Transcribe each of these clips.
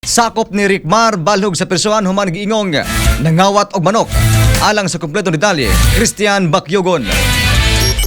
Sakop ni Ricmar balhog sa persuan human giingong nangawat og manok. Alang sa kumpleto detalye, Christian Bakyogon.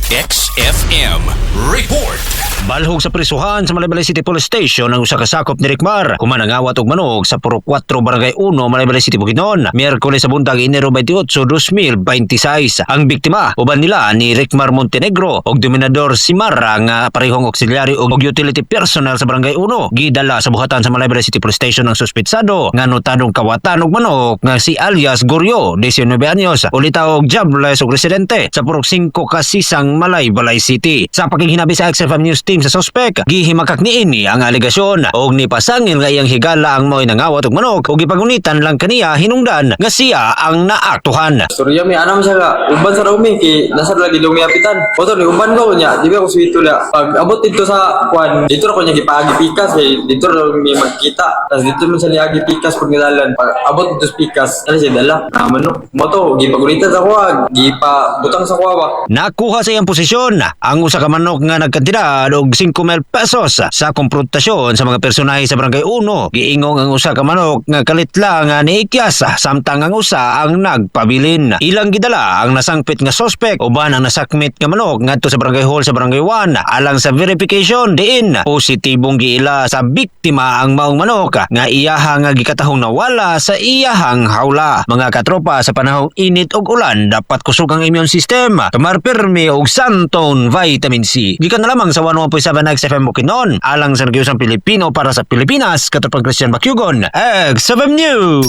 XFM Report. Balhog sa prisuhan sa Malaybalay City Police Station ang usa ka sakop ni Ricmar human nangawat og manok sa Puro 4 Barangay 1 Malaybalay City Bukidnon. Miyerkules sa buntag Enero 28, 2026. Ang biktima uban nila ni Ricmar Montenegro og Dominador Simara nga parehong auxiliary og utility personnel sa Barangay 1. Gidala sa buhatan sa Malaybalay City Police Station ang suspitsado nga notadong kawatan og manok nga si alias Goryo, 19 anyos, ulita og jobless og residente sa Puro 5 Kasisang Malaybalay City. Sa pakighinabi sa XFM News Team sa suspek, gihimakak niini ang aligasyon og nipasangil nga iyang higala ang mo'y nangawat og manok ug ipagunitan lang kaniya hinungdan nga siya ang naaktuhan. Storya mi anam siya nga uban sa umi kay nasa lagi lumi apitan. Foto ni uban ko nya, di ba ko suwito la. Pag abot dito sa kwan, dito ko nya gipagi pikas kay dito ra mi magkita. Tas dito man sa liagi pikas pag nidalan. Pag abot dito sa pikas, ano siya dala? Manok. Moto gipagunitan sa kuha, gipabutang sa kuha. Nakuha sa iyang posisyon ang usa ka manok nga nagkantidad og 5,000 pesos sa komprontasyon sa mga personahe sa Barangay 1. Giingong ang usa ka manok nga kalit lang nga niikyas samtang ang usa ang nagpabilin. Ilang gidala ang nasangpit nga suspect uban ang nasakmit nga manok ngadto sa Barangay Hall sa Barangay 1 alang sa verification diin positibong giila sa biktima ang maong manok nga iyaha nga gikatahong nawala sa iyahang hawla. Mga katropa, sa panahong init og ulan dapat kusog ang immune system, tomar pirmi og Santon Vitamin C. Gikan na lamang sa 101.7 XFM Bukidnon alang sa nagyusang Pilipino para sa Pilipinas, katropang Christian Bakyogon, XFM News.